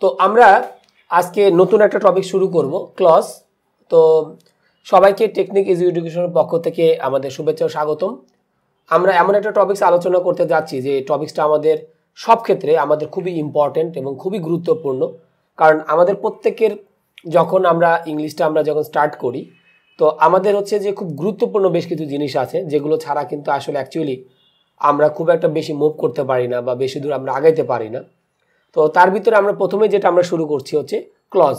তো আমরা আজকে নতুন একটা টপিক শুরু করব ক্লজ। তো সবাইকে টেকনিক ইজি এডুকেশনের পক্ষ থেকে আমাদের শুভেচ্ছা ও স্বাগতম। আমরা এমন একটা টপিকস আলোচনা করতে যাচ্ছি যে টপিকসটা আমাদের সব ক্ষেত্রে আমাদের খুবই ইম্পর্টেন্ট এবং খুবই গুরুত্বপূর্ণ। কারণ আমাদের প্রত্যেকের যখন আমরা ইংলিশটা যখন স্টার্ট করি, তো আমাদের হচ্ছে যে খুব গুরুত্বপূর্ণ বেশ কিছু জিনিস আছে যেগুলো ছাড়া কিন্তু আসলে অ্যাকচুয়ালি আমরা খুব একটা বেশি মুভ করতে পারি না বা বেশি দূর আমরা আগাইতে পারি না। তো তার ভিতরে আমরা প্রথমে যেটা আমরা শুরু করছি হচ্ছে ক্লজ।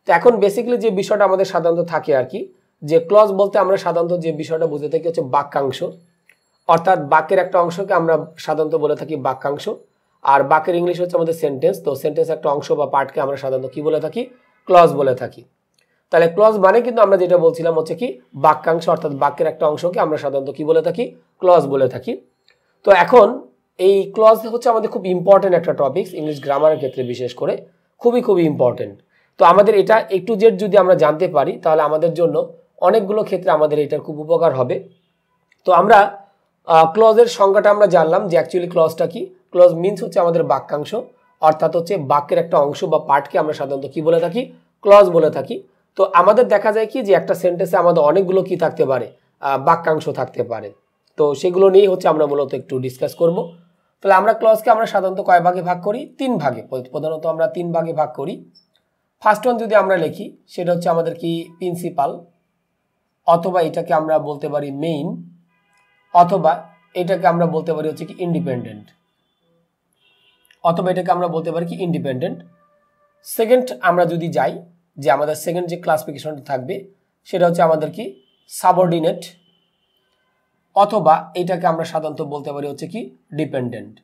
তো এখন বেসিক্যালি যে বিষয়টা আমাদের সাধারণত থাকে আর কি, যে ক্লজ বলতে আমরা সাধারণত যে বিষয়টা বুঝে থাকি হচ্ছে বাক্যাংশ, অর্থাৎ বাক্যের একটা অংশকে আমরা সাধারণত বলে থাকি বাক্যাংশ। আর বাক্যের ইংলিশ হচ্ছে আমাদের সেন্টেন্স। তো সেন্টেন্স একটা অংশ বা পার্টকে আমরা সাধারণত কি বলে থাকি? ক্লজ বলে থাকি। তাহলে ক্লজ মানে কিন্তু আমরা যেটা বলছিলাম হচ্ছে কি বাক্যাংশ, অর্থাৎ বাক্যের একটা অংশকে আমরা সাধারণত কি বলে থাকি? ক্লজ বলে থাকি। তো এখন এই ক্লজ হচ্ছে আমাদের খুব ইম্পর্টেন্ট একটা টপিকস, ইংলিশ গ্রামারের ক্ষেত্রে বিশেষ করে খুবই ইম্পর্টেন্ট। তো আমাদের এটা একটু জেড যদি আমরা জানতে পারি তাহলে আমাদের জন্য অনেকগুলো ক্ষেত্রে আমাদের এটার খুব উপকার হবে। তো আমরা ক্লজের সংজ্ঞাটা আমরা জানলাম যে অ্যাকচুয়ালি ক্লজটা কি। ক্লজ মিনস হচ্ছে আমাদের বাক্যাংশ, অর্থাৎ হচ্ছে বাক্যের একটা অংশ বা পার্টকে আমরা সাধারণত কি বলে থাকি? ক্লজ বলে থাকি। তো আমাদের দেখা যায় কি যে একটা সেন্টেন্সে আমাদের অনেকগুলো কি থাকতে পারে? বাক্যাংশ থাকতে পারে। তো সেগুলো নিয়েই হচ্ছে আমরা মূলত একটু ডিসকাস করব। তাহলে আমরা ক্লজকে আমরা সাধারণত কয় ভাগে ভাগ করি? 3 ভাগে। প্রধানত আমরা 3 ভাগে ভাগ করি। ফার্স্ট ওয়ান যদি আমরা লিখি সেটা হচ্ছে আমাদের কি প্রিন্সিপাল, অথবা এটাকে আমরা বলতে পারি মেইন, অথবা এটাকে আমরা বলতে পারি হচ্ছে কি ইন্ডিপেন্ডেন্ট, অথবা এটাকে আমরা বলতে পারি কি ইন্ডিপেন্ডেন্ট। সেকেন্ড আমরা যদি যাই, যে আমাদের সেকেন্ড যে ক্লাসিফিকেশনটা থাকবে সেটা হচ্ছে আমাদের কি সাবঅর্ডিনেট, অথবা এটাকে আমরা সাধারণত বলতে পারি হচ্ছে কি ডিপেন্ডেন্ট।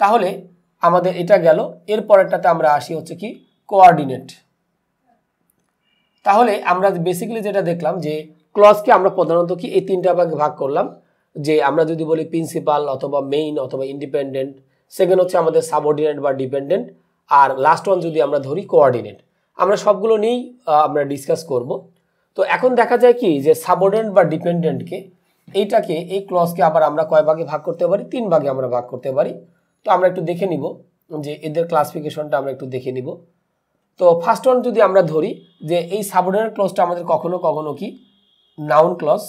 তাহলে আমাদের এটা গেল। এর পরেরটাতে আমরা আসি হচ্ছে কি কোঅর্ডিনেট। তাহলে আমরা বেসিক্যালি যেটা দেখলাম যে ক্লজকে আমরা প্রধানত কি এই 3টা ভাগে ভাগ করলাম। যে আমরা যদি বলি প্রিন্সিপাল, অথবা মেইন, অথবা ইন্ডিপেন্ডেন্ট, সেকেন্ড হচ্ছে আমাদের সাবঅর্ডিনেট বা ডিপেন্ডেন্ট, আর লাস্ট ওয়ান যদি আমরা ধরি কোঅর্ডিনেট। আমরা সবগুলো নিয়েই আমরা ডিসকাস করব। তো এখন দেখা যায় কি যে সাবঅর্ডিনেট বা ডিপেন্ডেন্টকে এইটাকে এই ক্লজকে আবার আমরা কয় ভাগে ভাগ করতে পারি? 3 ভাগে আমরা ভাগ করতে পারি। তো আমরা একটু দেখে নিব যে এদের ক্লাসিফিকেশনটা আমরা একটু দেখে নিব। তো ফার্স্ট ওয়ান যদি আমরা ধরি যে এই সাবঅর্ডিনেট ক্লজটা আমাদের কখনো কখনো কি নাউন ক্লজ,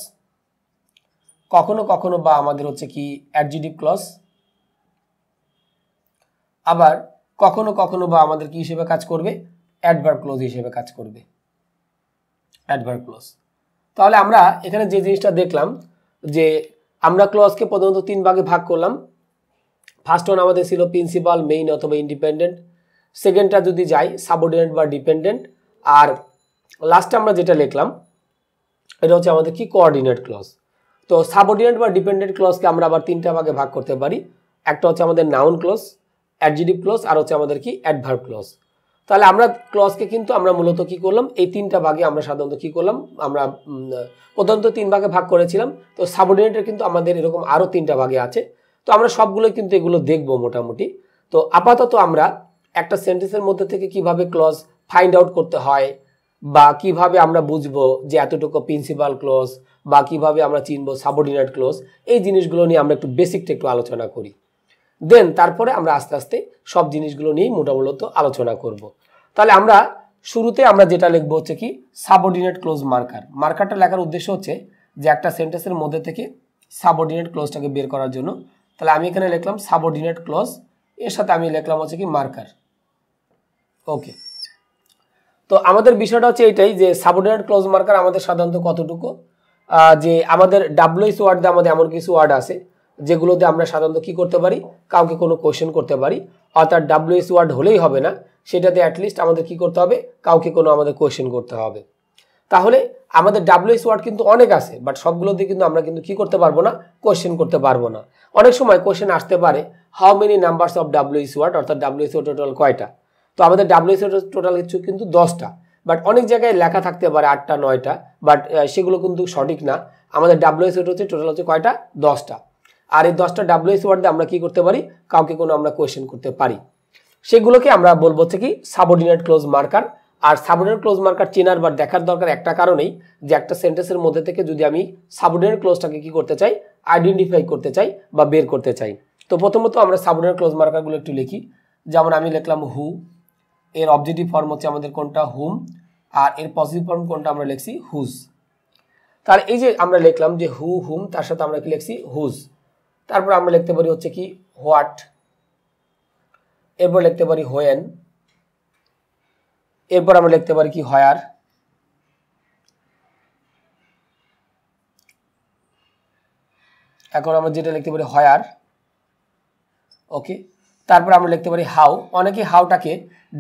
কখনো কখনো বা আমাদের হচ্ছে কি অ্যাডজেক্টিভ ক্লজ, আবার কখনো কখনো বা আমাদের কি হিসেবে কাজ করবে? অ্যাডভার্ব ক্লজ হিসেবে কাজ করবে, অ্যাডভার্ব ক্লজ। তাহলে আমরা এখানে যে জিনিসটা দেখলাম যে আমরা ক্লজকে প্রধানত 3 ভাগে ভাগ করলাম। ফার্স্ট ওয়ান আমাদের ছিল প্রিন্সিপাল, মেইন, অথবা ইন্ডিপেন্ডেন্ট। সেকেন্ডটা যদি যাই সাবঅর্ডিনেট বা ডিপেন্ডেন্ট, আর লাস্টে আমরা যেটা লিখলাম এটা হচ্ছে আমাদের কি কোঅর্ডিনেট ক্লজ। তো সাবঅর্ডিনেট বা ডিপেন্ডেন্ট ক্লজকে আমরা আবার 3টা ভাগে ভাগ করতে পারি। একটা হচ্ছে আমাদের নাউন ক্লজ, অ্যাডজেক্টিভ ক্লজ, আর হচ্ছে আমাদের কি অ্যাডভার্ব ক্লজ। তাহলে আমরা ক্লজকে কিন্তু আমরা মূলত কি করলাম? এই 3টা ভাগে আমরা সাধারণত কি করলাম? আমরা প্রধানত 3 ভাগে ভাগ করেছিলাম। তো সাবঅর্ডিনেটের কিন্তু আমাদের এরকম আরও 3টা ভাগে আছে। তো আমরা সবগুলোই কিন্তু এগুলো দেখবো মোটামুটি। তো আপাতত আমরা একটা সেন্টেন্সের মধ্যে থেকে কিভাবে ক্লজ ফাইন্ড আউট করতে হয়, বা কিভাবে আমরা বুঝবো যে এতটুকু প্রিন্সিপাল ক্লজ, বা কিভাবে আমরা চিনবো সাবঅর্ডিনেট ক্লজ, এই জিনিসগুলো নিয়ে আমরা একটু বেসিকটা একটু আলোচনা করি। দেন তারপরে আমরা আস্তে আস্তে সব জিনিসগুলো নিয়েই মোটামূলত আলোচনা করব। তাহলে আমরা শুরুতে আমরা যেটা লিখবো হচ্ছে কি সাবঅর্ডিনেট ক্লজ মার্কার। মার্কারটা লেখার উদ্দেশ্য হচ্ছে যে একটা সেন্টেন্সের মধ্যে থেকে সাবঅর্ডিনেট ক্লজটাকে বের করার জন্য। তাহলে আমি এখানে লিখলাম সাবঅর্ডিনেট ক্লজ, এর সাথে আমি লিখলাম হচ্ছে কি মার্কার। ওকে, তো আমাদের বিষয়টা হচ্ছে এইটাই যে সাবঅর্ডিনেট ক্লজ মার্কার আমাদের সাধারণত কতটুকু, যে আমাদের ডাব্লিউএস ওয়ার্ড দিয়ে আমাদের এমন কিছু ওয়ার্ড আছে যেগুলোতে আমরা সাধারণত কি করতে পারি? কাউকে কোনো কোয়েশ্চেন করতে পারি। অর্থাৎ ডাব্লিউএস ওয়ার্ড হলেই হবে না, সেটাতে অ্যাটলিস্ট আমাদের কি করতে হবে? কাউকে কোনো আমাদের কোয়েশ্চেন করতে হবে। তাহলে আমাদের ডাব্লিউএস ওয়ার্ড কিন্তু অনেক আছে, বাট সবগুলো দিয়ে কিন্তু আমরা কিন্তু কি করতে পারবো না? কোয়েশ্চেন করতে পারবো না। অনেক সময় কোয়েশ্চেন আসতে পারে how many numbers of W S word, অর্থাৎ ডাব্লিউএস ওয়ার্ড টোটাল কয়টা? তো আমাদের ডাব্লিউএস ওয়ার্ড টোটাল কিন্তু 10টা, বাট অনেক জায়গায় লেখা থাকতে পারে 8টা 9টা, বাট সেগুলো কিন্তু সঠিক না। আমাদের ডাব্লিউএস ওয়ার্ড হচ্ছে টোটাল হচ্ছে কয়টা? 10টা। আর এই 10টা ডাব্লিউএস ওয়ার্ড দিয়ে আমরা কি করতে পারি? কাউকে কোনো আমরা কোয়েশ্চেন করতে পারি। সেগুলোকে আমরা বলবো হচ্ছে কি সাবঅর্ডিনেট ক্লজ মার্কার। আর সাবঅর্ডিনেট ক্লজ মার্কার চেনার বা দেখার দরকার একটা কারণেই, যে একটা সেন্টেন্সের মধ্যে থেকে যদি আমি সাবঅর্ডিনেট ক্লজটাকে কি করতে চাই? আইডেন্টিফাই করতে চাই বা বের করতে চাই। তো প্রথমত আমরা সাবঅর্ডিনেট ক্লজ মার্কারগুলো একটু লিখি। যেমন আমি লিখলাম হু, এর অবজেক্টিভ ফর্ম হচ্ছে আমাদের কোনটা হুম, আর এর পজিটিভ ফর্ম কোনটা আমরা লিখছি হুজ। তাহলে এই যে আমরা লিখলাম যে হু হুম, তার সাথে আমরা কি লিখছি হুজ। তারপর আমরা লিখতে পারি হচ্ছে কি হোয়াট, এরপর লিখতে পারি হোয়েন, এরপর আমরা লিখতে পারি কি হোয়ার, এখন আমরা যেটা লিখতে পারি হোয়ার। ওকে, তারপর আমরা লিখতে পারি হাউ। অনেকে হাউটাকে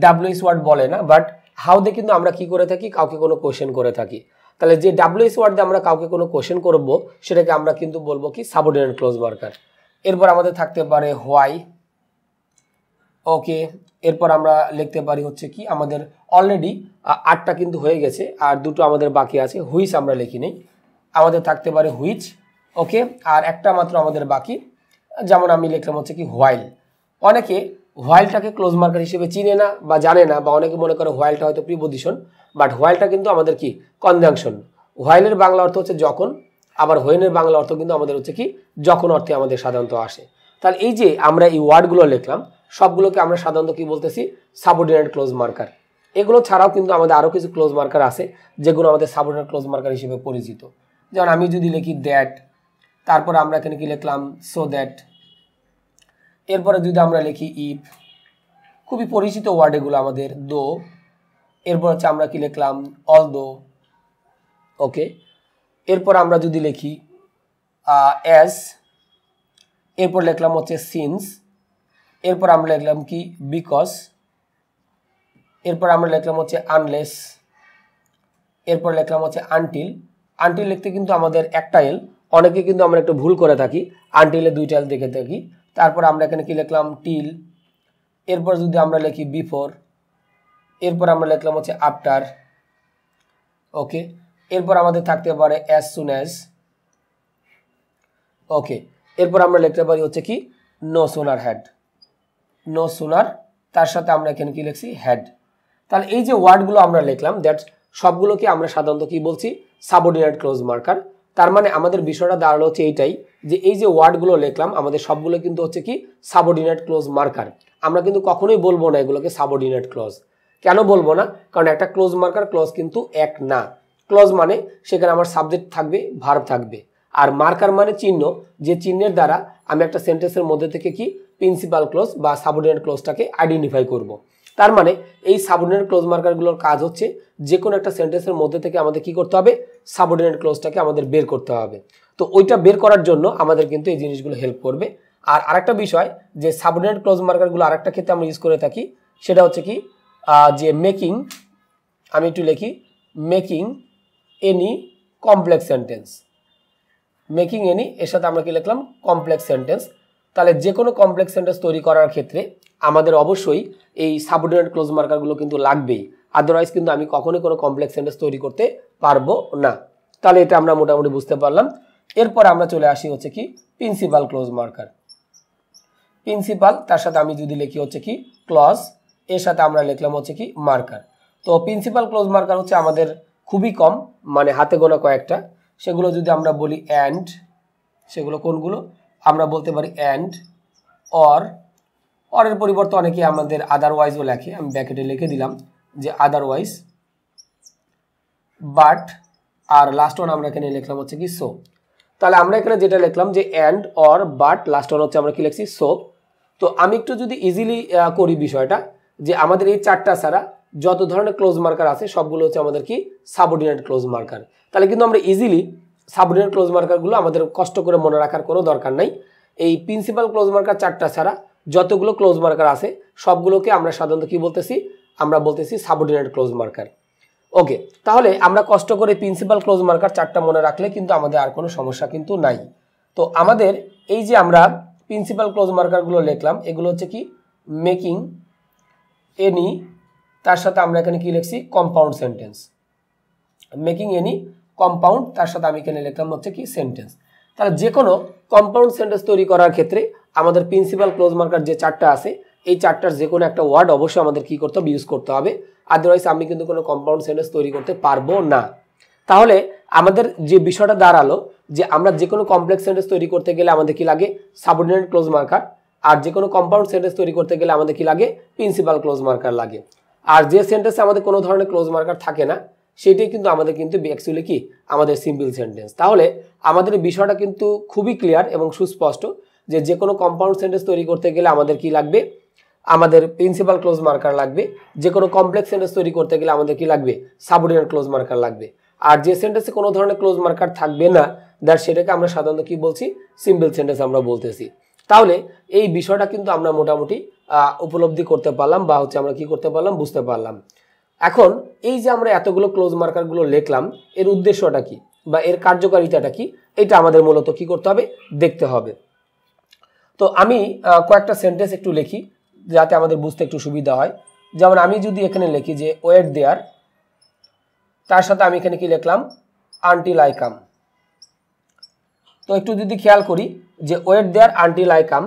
ডাব্লিউএস ওয়ার্ড বলে না, বাট হাউ দিয়ে কিন্তু আমরা কি করে থাকি, কাউকে কোনো কোশ্চেন করে থাকি। তাহলে যে ডাব্লিউএস ওয়ার্ড দিয়ে আমরা কাউকে কোনো কোশ্চেন করব সেটাকে আমরা কিন্তু বলবো কি সাবঅর্ডিনেট ক্লোজ মার্কার। এরপর আমাদের থাকতে পারে হোয়াই। ওকে, এরপর আমরা লিখতে পারি হচ্ছে কি আমাদের অলরেডি 8টা কিন্তু হয়ে গেছে, আর দুটো আমাদের বাকি আছে, হুইচ আমরা লিখি নেই। আমাদের থাকতে পারে হুইচ। ওকে, আর একটা মাত্র আমাদের বাকি, যেমন আমি লিখলাম হচ্ছে কি হোয়াইল। অনেকে হোয়াইলটাকে ক্লোজ মার্কার হিসেবে চিনে না বা জানে না, বা অনেকে মনে করে হোয়াইলটা হয়তো প্রিপজিশন, বাট হোয়াইলটা কিন্তু আমাদের কি কনজাংশন। হোয়াইলের বাংলা অর্থ হচ্ছে যখন, আবার হোয়েনের বাংলা অর্থ কিন্তু আমাদের হচ্ছে কি যখন অর্থে আমাদের সাধারণত আসে। তাহলে এই যে আমরা এই ওয়ার্ডগুলো লিখলাম সবগুলোকে আমরা সাধারণত কি বলতেছি সাবঅর্ডিনেট ক্লোজ মার্কার। এগুলো ছাড়াও কিন্তু আমাদের আরও কিছু ক্লোজ মার্কার আছে যেগুলো আমাদের সাবঅর্ডিনেট ক্লোজ মার্কার হিসেবে পরিচিত। যেমন আমি যদি লিখি দ্যাট, তারপর আমরা এখানে কি লিখলাম সো দ্যাট, এরপরে যদি আমরা লিখি ইফ, খুবই পরিচিত ওয়ার্ড এগুলো আমাদের, দো, এরপর হচ্ছে আমরা কি লিখলাম অল দো। ওকে, এরপর আমরা যদি লিখি অ্যাজ, এরপর লিখলাম হচ্ছে সিন্স, এরপর আমরা লিখলাম কি বিকজ, এরপর আমরা লিখলাম হচ্ছে আনলেস, এরপর লিখলাম হচ্ছে আনটিল। আনটিল লিখতে কিন্তু আমাদের একটা এল, অনেকে কিন্তু আমরা একটু ভুল করে থাকি, আনটিলে দুইটা এল দেখে থাকি। তারপর আমরা এখানে কি লিখলাম টিল, এরপর যদি আমরা লিখি বিফোর, এরপর আমরা লিখলাম হচ্ছে আফটার। ওকে, এরপর আমাদের থাকতে পারে অ্যাজ সুন অ্যাজ। ওকে, এরপর আমরা লিখতে পারি হচ্ছে কি no sooner had, no sooner, তার সাথে আমরা এখানে কি লিখছি হ্যাড। তাহলে এই যে ওয়ার্ডগুলো আমরা লিখলাম দ্যাট সবগুলোকে আমরা সাধারণত কি বলছি সাবঅর্ডিনেট ক্লোজ মার্কার। তার মানে আমাদের বিষয়টা দাঁড়ালো হচ্ছে এইটাই যে এই যে ওয়ার্ডগুলো লিখলাম আমাদের সবগুলো কিন্তু হচ্ছে কি সাবঅর্ডিনেট ক্লোজ মার্কার। আমরা কিন্তু কখনোই বলবো না এগুলোকে সাবঅর্ডিনেট ক্লজ। কেন বলবো না? কারণ একটা ক্লোজ মার্কার ক্লজ কিন্তু এক না। ক্লজ মানে সেখানে আমার সাবজেক্ট থাকবে, ভার্ব থাকবে, আর মার্কার মানে চিহ্ন, যে চিহ্নের দ্বারা আমি একটা সেন্টেন্সের মধ্যে থেকে কি প্রিন্সিপাল ক্লজ বা সাবঅর্ডিনেট ক্লজটাকে আইডেন্টিফাই করব। তার মানে এই সাবঅর্ডিনেট ক্লোজ মার্কারগুলোর কাজ হচ্ছে যে কোনো একটা সেন্টেন্সের মধ্যে থেকে আমাদের কি করতে হবে, সাবঅর্ডিনেট ক্লোজটাকে আমাদের বের করতে হবে। তো ওইটা বের করার জন্য আমাদের কিন্তু এই জিনিসগুলো হেল্প করবে। আর আরেকটা বিষয় যে সাবঅর্ডিনেট ক্লোজ মার্কারগুলো আরেকটা ক্ষেত্রে আমরা ইউজ করে থাকি, সেটা হচ্ছে কি যে মেকিং, আমি একটু লিখি making any complex sentence, making any এর সাথে আমরা কি লিখলাম কমপ্লেক্স সেন্টেন্স। তাহলে যে কোনো কমপ্লেক্স সেন্টেন্স তৈরি করার ক্ষেত্রে আমাদের অবশ্যই এই সাবঅর্ডিনেট ক্লোজ মার্কারগুলো কিন্তু লাগবেই, আদারওয়াইজ কিন্তু আমি কখনোই কোনো কমপ্লেক্স সেন্টেন্স তৈরি করতে পারবো না। তাহলে এটা আমরা মোটামুটি বুঝতে পারলাম। এরপর আমরা চলে আসি হচ্ছে কি প্রিন্সিপাল ক্লোজ মার্কার। প্রিন্সিপাল তার সাথে আমি যদি লিখি হচ্ছে কি ক্লজ, এর সাথে আমরা লিখলাম হচ্ছে কি মার্কার। তো প্রিন্সিপাল ক্লোজ মার্কার হচ্ছে আমাদের খুবই কম, মানে হাতে গোনা কয়েকটা। সেগুলো যদি আমরা বলি অ্যান্ড, সেগুলো কোনগুলো আমরা বলতে পারি অ্যান্ড, অরের পরিবর্তে অনেকে আমাদের আদারওয়াইজও লেখে, আমি ব্র্যাকেটে লিখে দিলাম যে আদারওয়াইজ, বাট, আর লাস্ট ওয়ান আমরা এখানে লিখলাম হচ্ছে কি সো। তাহলে আমরা এখানে যেটা লিখলাম যে and, or, but, last one হচ্ছে আমরা কি লিখছি সো। তো আমি একটু যদি ইজিলি করি বিষয়টা, যে আমাদের এই চারটা ছাড়া যত ধরনের ক্লোজ মার্কার আছে সবগুলো হচ্ছে আমাদের কি সাবঅর্ডিনেট ক্লোজ মার্কার। তাহলে কিন্তু আমরা ইজিলি সাবঅর্ডিনেট ক্লোজ মার্কারগুলো আমাদের কষ্ট করে মনে রাখার কোনো দরকার নাই। এই প্রিন্সিপাল ক্লোজ মার্কার চারটা ছাড়া যতগুলো ক্লোজ মার্কার আছে সবগুলোকে আমরা সাধারণত কি বলতেছি, আমরা বলতেছি সাবঅর্ডিনেট ক্লোজ মার্কার। ওকে, তাহলে আমরা কষ্ট করে প্রিন্সিপাল ক্লোজ মার্কার চারটা মনে রাখলে কিন্তু আমাদের আর কোনো সমস্যা কিন্তু নাই। তো আমাদের এই যে আমরা প্রিন্সিপাল ক্লোজ মার্কারগুলো লিখলাম এগুলো হচ্ছে কি মেকিং এনি, তার সাথে আমরা এখানে কি লিখছি compound sentence, making any compound, তার সাথে আমি এখানে লিখলাম হচ্ছে কি সেন্টেন্স। তাহলে যে কোনো কম্পাউন্ড সেন্টেন্স তৈরি করার ক্ষেত্রে আমাদের প্রিন্সিপাল ক্লোজ মার্কার যে চারটা আছে এই চারটার যে কোনো একটা ওয়ার্ড অবশ্যই আমাদের কি করতে হবে, ইউজ করতে হবে, আদারওয়াইজ আমি কিন্তু কোনো কম্পাউন্ড সেন্টেন্স তৈরি করতে পারবো না। তাহলে আমাদের যে বিষয়টা দাঁড়ালো যে আমরা যে কোনো কমপ্লেক্স সেন্টেন্স তৈরি করতে গেলে আমাদের কি লাগে সাবঅর্ডিনেট ক্লোজ মার্কার, আর যে কোনো কম্পাউন্ড সেন্টেন্স তৈরি করতে গেলে আমাদের কি লাগে প্রিন্সিপাল ক্লোজ মার্কার লাগে। আর যে সেন্টেন্সে আমাদের কোনো ধরনের ক্লোজ মার্কার থাকে না সেটাই কিন্তু আমাদের কিন্তু অ্যাকচুয়ালি কি আমাদের সিম্পল সেন্টেন্স। তাহলে আমাদের বিষয়টা কিন্তু খুবই ক্লিয়ার এবং সুস্পষ্ট যে কোনো কম্পাউন্ড সেন্টেন্স তৈরি করতে গেলে আমাদের কি লাগবে, আমাদের প্রিন্সিপাল ক্লোজ মার্কার লাগবে। যে কোনো কমপ্লেক্স সেন্টেন্স তৈরি করতে গেলে আমাদের কি লাগবে, সাবঅর্ডিনেট ক্লোজ মার্কার লাগবে। আর যে সেন্টেন্সে কোনো ধরনের ক্লোজ মার্কার থাকবে না দ্যাট সেটাকে আমরা সাধারণত কি বলছি, সিম্পল সেন্টেন্স আমরা বলতেছি। তাহলে এই বিষয়টা কিন্তু আমরা মোটামুটি উপলব্ধি করতে পারলাম বা আমরা কি করতে পারলাম, বুঝতে পারলাম। এখন এই যে আমরা এতগুলো ক্লোজ মার্কারগুলো লিখলাম এর উদ্দেশ্যটা কি বা এর কার্যকারিতাটা কি, এটা আমাদের মূলত কি করতে হবে, দেখতে হবে। তো আমি কয়েকটা সেন্টেন্স একটু লিখি যাতে আমাদের বুঝতে একটু সুবিধা হয়। যেমন আমি যদি এখানে লিখি যে ওয়েট দেয়ার, তার সাথে আমি এখানে কি লিখলাম, আনটিল আই কাম। তো একটু যদি খেয়াল করি যে wait there until I come,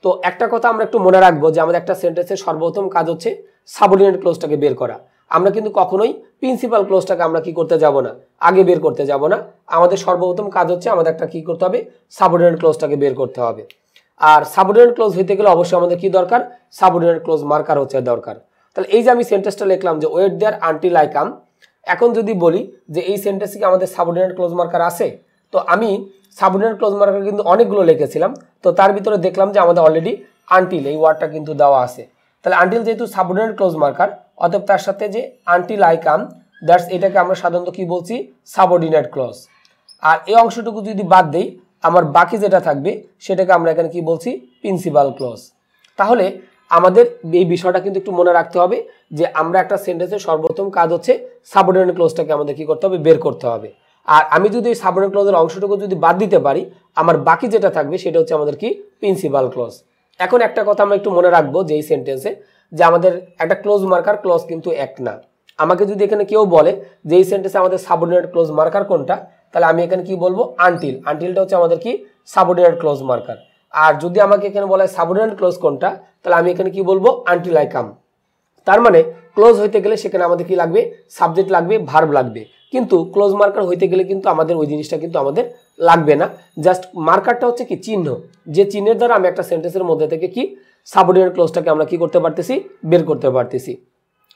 তো একটা কথা আমরা একটু মনে রাখবো যে আমাদের একটা সেন্টেন্সের সর্বপ্রথম কাজ হচ্ছে সাবঅর্ডিনেট ক্লোজটাকে বের করা। আমরা কিন্তু কখনোই প্রিন্সিপাল ক্লোজটাকে আমরা কি করতে যাব না, আগে বের করতে যাব না। আমাদের সর্বপ্রথম কাজ হচ্ছে আমাদের একটা কি করতে হবে, সাবঅর্ডিনেট ক্লোজটাকে বের করতে হবে। আর সাবঅর্ডিনেট ক্লোজ হইতে গেলে অবশ্যই আমাদের কি দরকার, সাবঅর্ডিনেট ক্লোজ মার্কার হচ্ছে দরকার। তাহলে এই যে আমি সেন্টেন্সটা লিখলাম যে wait there until I come, এখন যদি বলি যে এই সেন্টেন্সে কি আমাদের সাবঅর্ডিনেট ক্লোজ মার্কার আছে, তো আমি সাবঅর্ডিনেট ক্লোজ মার্কার কিন্তু অনেকগুলো লিখেছিলাম। তো তার ভিতরে দেখলাম যে আমাদের অলরেডি আনটিল এই ওয়ার্ডটা কিন্তু দেওয়া আছে। তাহলে আনটিল যেহেতু সাবঅর্ডিনেট ক্লোজ মার্কার, অতএব তার সাথে যে আনটিল আই কাম দ্যাটস এটাকে আমরা সাধারণত কি বলছি, সাবঅর্ডিনেট ক্লোজ। আর এই অংশটুকু যদি বাদ দেই আমার বাকি যেটা থাকবে সেটাকে আমরা এখানে কি বলছি, প্রিন্সিপাল ক্লোজ। তাহলে আমাদের এই বিষয়টা কিন্তু একটু মনে রাখতে হবে যে আমরা একটা সেন্টেন্সের সর্বপ্রথম কাজ হচ্ছে সাবঅর্ডিনেট ক্লোজটাকে আমাদের কি করতে হবে, বের করতে হবে। আর আমি যদি এই সাবঅর্ডিনেট ক্লোজের অংশটুকু যদি বাদ দিতে পারি আমার বাকি যেটা থাকবে সেটা হচ্ছে আমাদের কি, প্রিন্সিপাল ক্লোজ। এখন একটা কথা আমরা একটু মনে রাখবো যে এই সেন্টেন্সে যে আমাদের একটা ক্লোজ মার্কার ক্লোজ কিন্তু এক না। আমাকে যদি এখানে কেউ বলে যে এই সেন্টেন্সে আমাদের সাবঅর্ডিনেট ক্লোজ মার্কার কোনটা, তাহলে আমি এখানে কি বলবো, আনটিল। আনটিলটা হচ্ছে আমাদের কি, সাবঅর্ডিনেট ক্লোজ মার্কার। আর যদি আমাকে এখানে বলা হয় সাবঅর্ডিনেট ক্লোজ কোনটা, তাহলে আমি এখানে কি বলবো, আনটিল আই কাম। তার মানে ক্লোজ হইতে গেলে সেখানে আমাদের কি লাগবে, সাবজেক্ট লাগবে, ভার্ব লাগবে। কিন্তু ক্লোজ মার্কার হইতে গেলে কিন্তু আমাদের ওই জিনিসটা কিন্তু আমাদের লাগবে না। জাস্ট মার্কারটা হচ্ছে কি, চিহ্ন, যে চিহ্নের দ্বারা আমি একটা সেন্টেন্সের মধ্যে থেকে কি সাবঅর্ডিনেট ক্লোজটাকে আমরা কি করতে পারতেছি, বের করতে পারতেছি।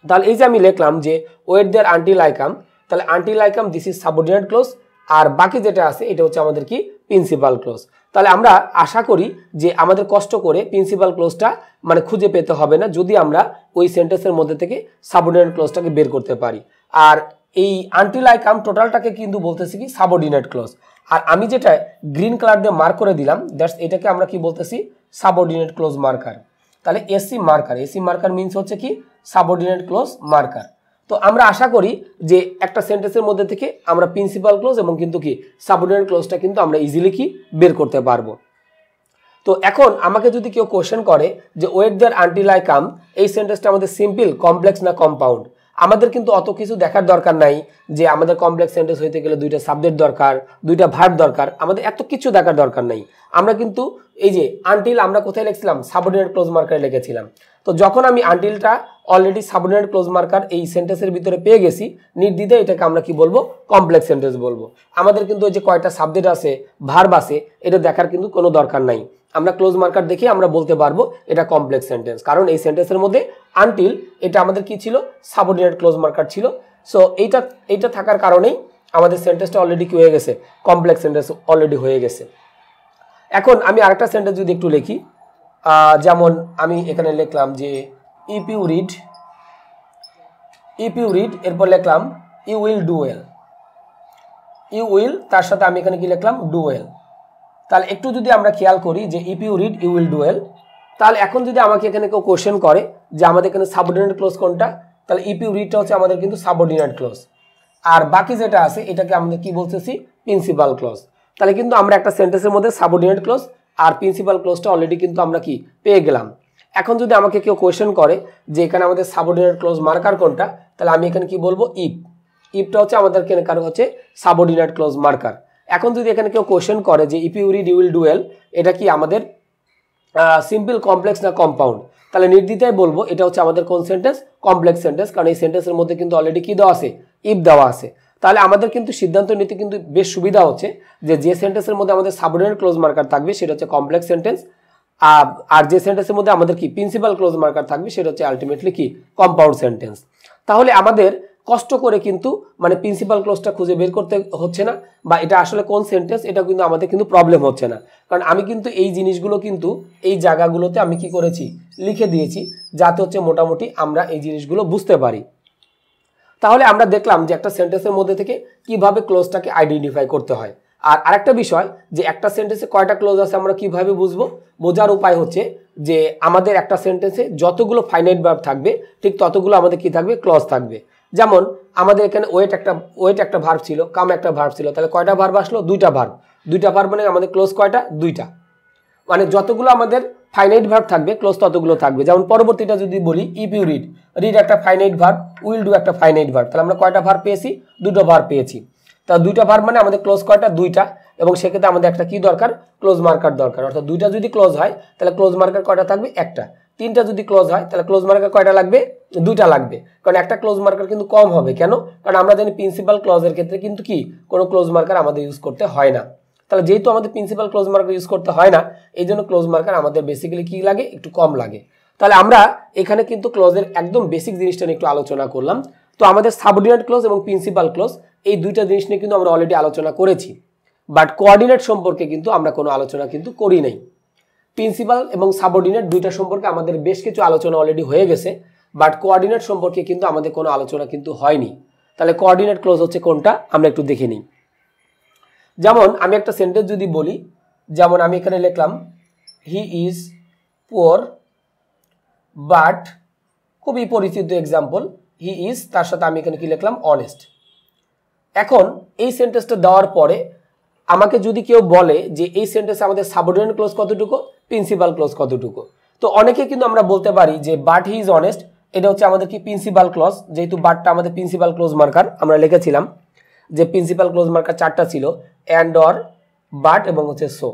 তাহলে এই যে আমি লিখলাম যে wait there until I come, তাহলে until I come this is subordinate clause, আর বাকি যেটা আছে এটা হচ্ছে আমাদের কি, প্রিন্সিপাল ক্লোজ। তাহলে আমরা আশা করি যে আমাদের কষ্ট করে প্রিন্সিপাল ক্লোজটা মানে খুঁজে পেতে হবে না যদি আমরা ওই সেন্টেন্সের মধ্যে থেকে সাবঅর্ডিনেট ক্লোজটাকে বের করতে পারি। আর এই আনটিল আই কাম টোটালটাকে কিন্তু বলতেছি কি, সাবঅর্ডিনেট ক্লোজ। আর আমি যেটা গ্রিন কালার দিয়ে মার্ক করে দিলাম দ্যাটস এটাকে আমরা কি বলতেছি, সাবঅর্ডিনেট ক্লোজ মার্কার। তাহলে AC marker, AC marker means হচ্ছে কি, সাবঅর্ডিনেট ক্লোজ মার্কার। তো আমরা আশা করি যে একটা সেন্টেন্সের মধ্যে থেকে আমরা প্রিন্সিপাল ক্লোজ এবং কিন্তু কি সাবঅর্ডিনেট ক্লোজটা কিন্তু আমরা ইজিলি কি বের করতে পারবো। তো এখন আমাকে যদি কেউ কোশ্চেন করে যে wait there until I come, এই সেন্টেন্সটা আমাদের সিম্পল, কমপ্লেক্স না কম্পাউন্ড, আমাদের কিন্তু অত কিছু দেখার দরকার নাই যে আমাদের কমপ্লেক্স সেন্টেন্স হইতে গেলে দুইটা সাবজেক্ট দরকার, দুইটা ভার্ব দরকার, আমাদের এত কিছু দেখার দরকার নাই। আমরা কিন্তু এই যে আনটিল আমরা কোথায় লিখছিলাম, সাবঅর্ডিনেট ক্লোজ মার্কারে লিখেছিলাম। তো যখন আমি আনটিলটা অলরেডি সাবঅর্ডিনেট ক্লোজ মার্কার এই সেন্টেন্সের ভিতরে পেয়ে গেছি, নির্দ্বিধায় এটাকে আমরা কি বলবো, কমপ্লেক্স সেন্টেন্স বলবো। আমাদের কিন্তু ওই যে কয়টা সাবজেক্ট আছে, ভার্ব আছে, এটা দেখার কিন্তু কোনো দরকার নাই। আমরা ক্লোজ মার্কার দেখে আমরা বলতে পারবো এটা কমপ্লেক্স সেন্টেন্স, কারণ এই সেন্টেন্সের মধ্যে আনটিল এটা আমাদের কি ছিল, সাবঅর্ডিনেট ক্লোজ মার্কার ছিল। সো এইটা থাকার কারণেই আমাদের সেন্টেন্সটা অলরেডি কি হয়ে গেছে, কমপ্লেক্স সেন্টেন্স অলরেডি হয়ে গেছে। এখন আমি আরেকটা সেন্টেন্স যদি একটু লিখি, যেমন আমি এখানে লিখলাম যে ইফ ইউ রিড, এরপর লিখলাম you will do well. You will তার সাথে আমি এখানে কি লিখলাম, ডু ওয়েল। তাহলে একটু যদি আমরা খেয়াল করি যে if you read you will do well, তাহলে এখন যদি আমাকে এখানে কেউ কোশ্চেন করে যে আমাদের এখানে সাবঅর্ডিনেট ক্লোজ কোনটা, তাহলে ইফ ইউ রিডটা হচ্ছে আমাদের কিন্তু সাবঅর্ডিনেট ক্লোজ, আর বাকি যেটা আছে এটাকে আমাদের কি বলতেছি, প্রিন্সিপাল ক্লোজ। তাহলে কিন্তু আমরা একটা সেন্টেন্সের মধ্যে সাবঅর্ডিনেট ক্লোজ আর প্রিন্সিপাল ক্লোজটা অলরেডি কিন্তু আমরা কি পেয়ে গেলাম। এখন যদি আমাকে কেউ কোশ্চেন করে যে এখানে আমাদের সাবঅর্ডিনেট ক্লোজ মার্কার কোনটা, তাহলে আমি এখানে কি বলবো, ইফটা হচ্ছে আমাদের এখানে হচ্ছে সাবঅর্ডিনেট ক্লোজ মার্কার। এখন যদি এখানে কেউ কোশ্চেন করে যে if you read you will do well, এটা কি আমাদের সিম্পল, কমপ্লেক্স না কম্পাউন্ড, তাহলে নির্দ্বিধায় বলবো এটা হচ্ছে আমাদের কোন সেন্টেন্স, কমপ্লেক্স সেন্টেন্স, কারণ এই সেন্টেন্সের মধ্যে কিন্তু অলরেডি কি দেওয়া আছে, ইফ দেওয়া আছে। তাহলে আমাদের কিন্তু সিদ্ধান্ত নিতে কিন্তু বেশ সুবিধা হচ্ছে যে সেন্টেন্সের মধ্যে আমাদের সাবঅর্ডিনেট ক্লোজ মার্কার থাকবে সেটা হচ্ছে কমপ্লেক্স সেন্টেন্স, আর যে সেন্টেন্সের মধ্যে আমাদের কি প্রিন্সিপাল ক্লোজ মার্কার থাকবে সেটা হচ্ছে আলটিমেটলি কি কম্পাউন্ড সেন্টেন্স। তাহলে আমাদের কষ্ট করে কিন্তু মানে প্রিন্সিপাল ক্লোজটা খুঁজে বের করতে হচ্ছে না, বা এটা আসলে কোন সেন্টেন্স এটা কিন্তু আমাদের কিন্তু প্রবলেম হচ্ছে না, কারণ আমি কিন্তু এই জিনিসগুলো কিন্তু এই জায়গাগুলোতে আমি কি করেছি লিখে দিয়েছি, যাতে হচ্ছে মোটামুটি আমরা এই জিনিসগুলো বুঝতে পারি। তাহলে আমরা দেখলাম যে একটা সেন্টেন্সের মধ্যে থেকে কিভাবে ক্লোজটাকে আইডেন্টিফাই করতে হয়। আর আরেকটা বিষয় যে একটা সেন্টেন্সে কয়টা ক্লোজ আছে আমরা কিভাবে বুঝবো, বোঝার উপায় হচ্ছে যে আমাদের একটা সেন্টেন্সে যতগুলো ফাইনাইট ভার্ব থাকবে ঠিক ততগুলো আমাদের কি থাকবে ক্লজ থাকবে। যেমন আমাদের এখানে ওয়েট একটা ভার্ব ছিল, কাম একটা ভার্ব ছিল, তাহলে কয়টা ভার্ব আসলো দুইটা ভার্ব মানে আমাদের ক্লোজ কয়টা দুইটা, মানে যতগুলো আমাদের ফাইনাইট ভার্ব থাকবে ক্লোজ ততগুলো থাকবে। যেমন পরবর্তীটা যদি বলি ইফ ইউ রিড একটা ফাইনাইট ভার্ব, উইল ডু একটা ফাইনাইট ভার্ব, তাহলে আমরা কয়টা ভার্ব পেয়েছি দুটো ভার্ব পেয়েছি। তা দুইটা ভার্ব মানে আমাদের ক্লোজ কয়টা দুইটা, এবং সেক্ষেত্রে আমাদের একটা কি দরকার ক্লোজ মার্কার দরকার, অর্থাৎ দুইটা যদি ক্লোজ হয় তাহলে ক্লোজ মার্কার কয়টা থাকবে একটা, তিনটা যদি ক্লোজ হয় তাহলে ক্লোজ মার্কার কয়টা লাগবে দুইটা লাগবে, কারণ একটা ক্লোজ মার্কার কিন্তু কম হবে। কেন? কারণ আমরা জানি প্রিন্সিপাল ক্লজের ক্ষেত্রে কিন্তু কি কোনো ক্লোজ মার্কার আমাদের ইউজ করতে হয় না। তাহলে যেহেতু আমাদের প্রিন্সিপাল ক্লোজ মার্কার ইউজ করতে হয় না, এই জন্য ক্লোজ মার্কার আমাদের বেসিক্যালি কি লাগে একটু কম লাগে। তাহলে আমরা এখানে কিন্তু ক্লোজের একদম বেসিক জিনিসটা নিয়ে একটু আলোচনা করলাম। তো আমাদের সাবঅর্ডিনেট ক্লোজ এবং প্রিন্সিপাল ক্লোজ এই দুইটা জিনিস নিয়ে কিন্তু আমরা অলরেডি আলোচনা করেছি, বাট কোঅর্ডিনেট সম্পর্কে কিন্তু আমরা কোনো আলোচনা কিন্তু করি নাই। প্রিন্সিপাল এবং সাবঅর্ডিনেট দুইটা সম্পর্কে আমাদের বেশ কিছু আলোচনা অলরেডি হয়ে গেছে, বাট কোঅর্ডিনেট সম্পর্কে কিন্তু আমাদের কোনো আলোচনা কিন্তু হয়নি। তাহলে কোঅর্ডিনেট ক্লোজ হচ্ছে কোনটা আমরা একটু দেখে নিই। যেমন আমি একটা সেন্টেন্স যদি বলি, যেমন আমি এখানে লিখলাম হি ইজ পুয়ার বাট, খুবই পরিচিত এক্সাম্পল, হি ইজ তার সাথে আমি এখানে কি লিখলাম অনেস্ট। এখন এই সেন্টেন্সটা দেওয়ার পরে আমাকে যদি কেউ বলে যে এই সেন্টেন্সে আমাদের সাবঅর্ডিনেট ক্লোজ কতটুকু প্রিন্সিপাল ক্লোজ কতটুকু, তো অনেকে কিন্তু আমরা বলতে পারি যে বাট হি ইজ অনেস্ট এটা হচ্ছে আমাদের কি প্রিন্সিপাল ক্লোজ, যেহেতু বাটটা আমাদের প্রিন্সিপাল ক্লোজ মার্কার আমরা লিখেছিলাম যে প্রিন্সিপাল ক্লোজ মার্কার চারটা ছিল অ্যান্ড অর বাট এবং হচ্ছে সো।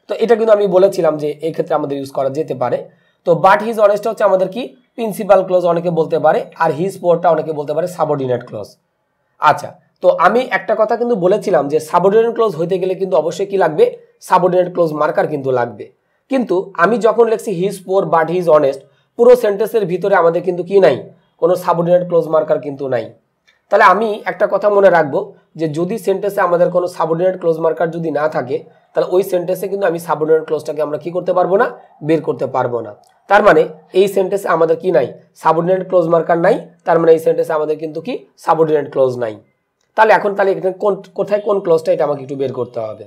তো এটা কিন্তু আমি বলেছিলাম যে এই ক্ষেত্রে আমাদের ইউজ করা যেতে পারে। তো বাট হিজ অনেস্ট হচ্ছে আমাদের কি প্রিন্সিপাল ক্লোজ অনেকে বলতে পারে, আর হিজ পোরটা অনেকে বলতে পারে সাবঅর্ডিনেট ক্লোজ। আচ্ছা, তো আমি একটা কথা কিন্তু বলেছিলাম যে সাবঅর্ডিনেট ক্লোজ হইতে গেলে কিন্তু অবশ্যই কি লাগবে সাবঅর্ডিনেট ক্লোজ মার্কার কিন্তু লাগবে। কিন্তু আমি যখন লিখছি his poor but his honest, পুরো সেন্টেন্সের ভিতরে আমাদের কিন্তু কি নাই কোনো সাবঅর্ডিনেট ক্লোজ মার্কার কিন্তু নাই। তাহলে আমি একটা কথা মনে রাখবো যে যদি সেন্টেন্সে আমাদের কোনো সাবঅর্ডিনেট ক্লোজ মার্কার যদি না থাকে তাহলে ওই সেন্টেন্সে কিন্তু আমি সাবঅর্ডিনেট ক্লোজটাকে আমরা কি করতে পারবো না বের করতে পারবো না। তার মানে এই সেন্টেন্সে আমাদের কি নাই সাবঅর্ডিনেট ক্লোজ মার্কার নাই, তার মানে এই সেন্টেন্সে আমাদের কিন্তু কি সাবঅর্ডিনেট ক্লোজ নাই। তাহলে এখানে কোথায় কোন ক্লোজটা এটা আমাকে একটু বের করতে হবে।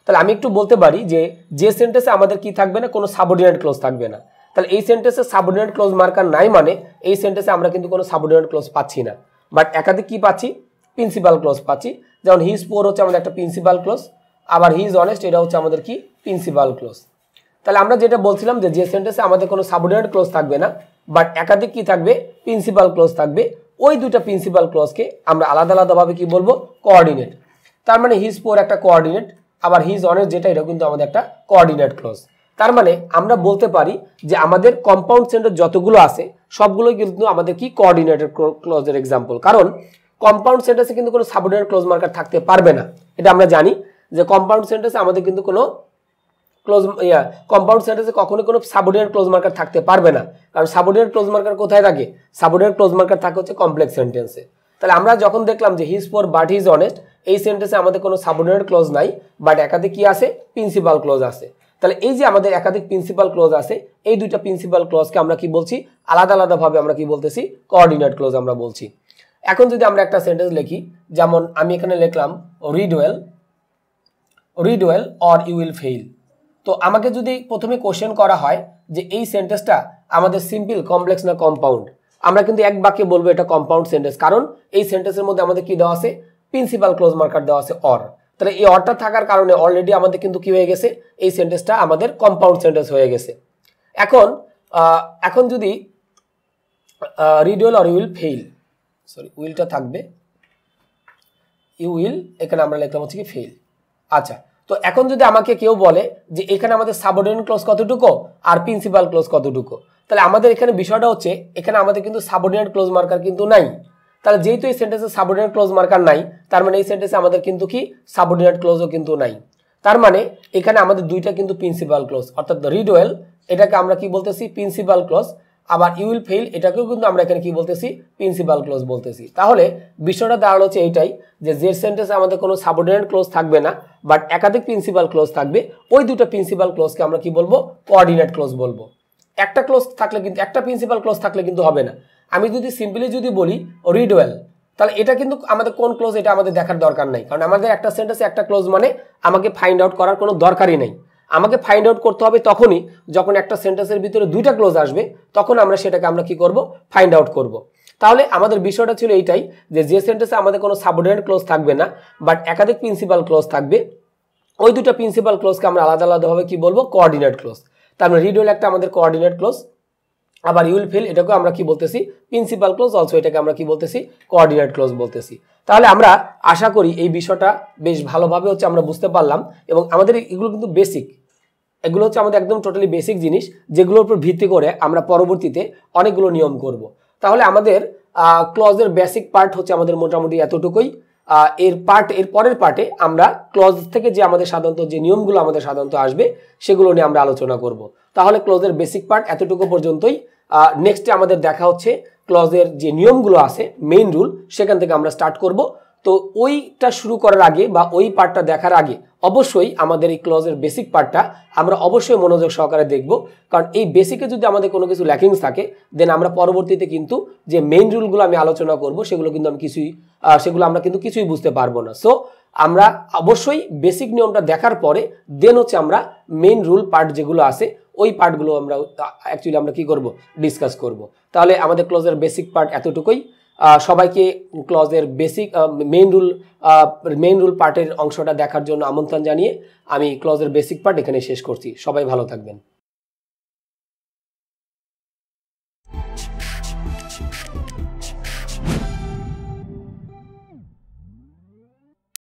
তাহলে আমি একটু বলতে পারি যে সেন্টেন্সে আমাদের কি থাকবে না কোনো সাবঅর্ডিনেট ক্লোজ থাকবে না, তাহলে এই সেন্টেন্সে সাবঅর্ডিনেট ক্লোজ মার্কার নাই মানে এই সেন্টেন্সে আমরা কিন্তু কোনো সাবঅর্ডিনেট ক্লোজ পাচ্ছি না, বাট একাধিক কি পাচ্ছি প্রিন্সিপাল ক্লোজ পাচ্ছি। যেমন হিজ পোর হচ্ছে আমাদের একটা প্রিন্সিপাল ক্লোজ, আবার হিজ অনেস্ট এটা হচ্ছে আমাদের কি প্রিন্সিপাল ক্লোজ। তাহলে আমরা যেটা বলছিলাম যে সেন্টেন্সে আমাদের কোনো সাবঅর্ডিনেট ক্লোজ থাকবে না, বাট একাধিক কি থাকবে প্রিন্সিপাল ক্লোজ থাকবে, ওই দুটো প্রিন্সিপাল ক্লোজকে আমরা আলাদা আলাদাভাবে কি বলবো কোঅর্ডিনেট। তার মানে হিজ পোর একটা কোঅর্ডিনেট, আবার হিজ অনেস্ট যেটা এটা কিন্তু আমাদের একটা কোঅর্ডিনেট ক্লোজ। তার মানে আমরা বলতে পারি যে আমাদের কম্পাউন্ড সেন্টেন্স যতগুলো আছে সবগুলোই কিন্তু আমাদের কি কোঅর্ডিনেটেড ক্লোজের এক্সাম্পল, কারণ কম্পাউন্ড সেন্টেন্সে কিন্তু কোনো সাবঅর্ডিনেট ক্লোজ মার্কার থাকতে পারবে না। এটা আমরা জানি যে কম্পাউন্ড সেন্টেন্সে আমাদের কিন্তু কোনো কম্পাউন্ড সেন্টেন্সে কখনো কোনো সাবঅর্ডিনেট ক্লোজ মার্কার থাকতে পারবে না, কারণ সাবঅর্ডিনেট ক্লোজ মার্কার কোথায় থাকে সাবঅর্ডিনেট ক্লোজ মার্কার থাকে হচ্ছে কমপ্লেক্স সেন্টেন্সে। তাহলে আমরা যখন দেখলাম যে his poor but his honest এই সেন্টেন্সে আমাদের কোনো সাবঅর্ডিনেট ক্লোজ নাই, বাট একাধিক কি আছে প্রিন্সিপাল ক্লোজ আছে। তাহলে এই যে আমাদের একাধিক প্রিন্সিপাল ক্লোজ আছে এই দুইটা প্রিন্সিপাল ক্লোজকে আমরা কি বলছি আলাদা আলাদাভাবে আমরা কি বলতেছি কোঅর্ডিনেট ক্লোজ আমরা বলছি। এখন যদি আমরা একটা সেন্টেন্স লিখি, যেমন আমি এখানে লিখলাম read well or you will fail. তো আমাকে যদি প্রথমে কোশ্চেন করা হয় যে এই সেন্টেন্সটা আমাদের সিম্পল কমপ্লেক্স না কম্পাউন্ড, আমরা কিন্তু এক বাক্যে বলবো এটা কম্পাউন্ড সেন্টেন্স, কারণ এই সেন্টেন্সের মধ্যে আমাদের কি দেওয়া আছে প্রিন্সিপাল ক্লোজ মার্কার দেওয়া আছে অর। তাহলে এই অরটা থাকার কারণে অলরেডি আমাদের কিন্তু কি হয়ে গেছে এই সেন্টেন্সটা আমাদের কম্পাউন্ড সেন্টেন্স হয়ে গেছে। এখন যদি read well or you will fail, sorry উইলটা থাকবে ইউ উইল, এখানে আমরা লিখলাম হচ্ছে কি ফেইল। আচ্ছা, তো এখন যদি আমাকে কেউ বলে যে এখানে আমাদের সাবঅর্ডিনেট ক্লোজ কতটুকু আর প্রিন্সিপাল ক্লোজ কতটুকু, তাহলে আমাদের এখানে বিষয়টা হচ্ছে এখানে আমাদের কিন্তু সাবঅর্ডিনেট ক্লোজ মার্কার কিন্তু নাই। তাহলে যেহেতু এই সেন্টেন্সে সাবঅর্ডিনেট ক্লোজ মার্কার নাই তার মানে এই সেন্টেন্সে আমাদের কিন্তু কি সাবঅর্ডিনেট ক্লোজও কিন্তু নাই। তার মানে এখানে আমাদের দুইটা কিন্তু প্রিন্সিপাল ক্লজ, অর্থাৎ রিড ওয়েল এটাকে আমরা কি বলতেছি প্রিন্সিপাল ক্লজ, আবার ইউ উইল ফেইল এটাকেও কিন্তু আমরা এখানে কি বলতেছি প্রিন্সিপাল ক্লজ বলতেছি। তাহলে বিষয়টা দাঁড়ালো হচ্ছে এইটাই যে যে সেন্টেন্সে আমাদের কোনো সাবঅর্ডিনেট ক্লজ থাকবে না বাট একাধিক প্রিন্সিপাল ক্লজ থাকবে, ওই দুটো প্রিন্সিপাল ক্লজকে আমরা কি বলবো কোঅর্ডিনেট ক্লজ বলবো। একটা ক্লজ থাকলে কিন্তু, একটা প্রিন্সিপাল ক্লজ থাকলে কিন্তু হবে না। আমি যদি সিম্পলি যদি বলি রিড ওয়েল, তাহলে এটা কিন্তু আমাদের কোন ক্লজ এটা আমাদের দেখার দরকার নাই, কারণ আমাদের একটা সেন্টেন্সে একটা ক্লজ মানে আমাকে ফাইন্ড আউট করার কোনো দরকারই নেই। আমাকে ফাইন্ড আউট করতে হবে তখনই যখন একটা সেন্টেন্সের ভিতরে দুইটা ক্লজ আসবে, তখন আমরা সেটাকে আমরা কি করব ফাইন্ড আউট করব। তাহলে আমাদের বিষয়টা ছিল এইটাই যে যে সেন্টেন্সে আমাদের কোনো সাবঅর্ডিনেট ক্লজ থাকবে না বাট একাধিক প্রিন্সিপাল ক্লজ থাকবে, ওই দুটো প্রিন্সিপাল ক্লজকে আমরা আলাদা আলাদাভাবে কি বলবো কোঅর্ডিনেট ক্লজ। তার মানে রিড ওয়েল একটা আমাদের কোঅর্ডিনেট ক্লজ, আবার ইউ উইল ফেইল এটাকে আমরা কি বলতেছি প্রিন্সিপাল ক্লজ, অলসো এটাকে আমরা কি বলতেছি কোঅর্ডিনেট ক্লজ বলতেছি। তাহলে আমরা আশা করি এই বিষয়টা বেশ ভালোভাবে হচ্ছে আমরা বুঝতে পারলাম, এবং আমাদের এগুলো কিন্তু বেসিক, এগুলো হচ্ছে আমাদের একদম টোটালি বেসিক জিনিস, যেগুলোর উপর ভিত্তি করে আমরা পরবর্তীতে অনেকগুলো নিয়ম করব। তাহলে আমাদের ক্লজের বেসিক পার্ট হচ্ছে আমাদের মোটামুটি এতটুকুই। এর পরের পার্টে আমরা ক্লজ থেকে যে আমাদের সাধারণত যে নিয়মগুলো আমাদের সাধারণত আসবে সেগুলো নিয়ে আমরা আলোচনা করব। তাহলে ক্লজের বেসিক পার্ট এতটুকু পর্যন্তই। নেক্সটে আমাদের দেখা হচ্ছে ক্লজের যে নিয়মগুলো আছে মেইন রুল, সেখান থেকে আমরা স্টার্ট করব। তো ওইটা শুরু করার আগে বা ওই পার্টটা দেখার আগে অবশ্যই আমাদের এই ক্লজের বেসিক পার্টটা আমরা অবশ্যই মনোযোগ সহকারে দেখব, কারণ এই বেসিকে যদি আমাদের কোনো কিছু ল্যাকিংস থাকে দেন আমরা পরবর্তীতে কিন্তু যে মেইন রুলগুলো আমি আলোচনা করব সেগুলো কিন্তু আমরা কিন্তু কিছুই বুঝতে পারবো না। সো আমরা অবশ্যই বেসিক নিয়মটা দেখার পরে দেন হচ্ছে আমরা মেইন রুল পার্ট যেগুলো আছে ওই পার্টগুলো আমরা অ্যাকচুয়ালি আমরা কি করব ডিসকাস করব। তাহলে আমাদের ক্লজের বেসিক পার্ট এতটুকুই। সবাইকে ক্লজের বেসিক মেইন রুল পার্টের অংশটা দেখার জন্য আমন্ত্রণ জানিয়ে আমি ক্লজের বেসিক পার্ট এখানে শেষ করছি। সবাই ভালো থাকবেন।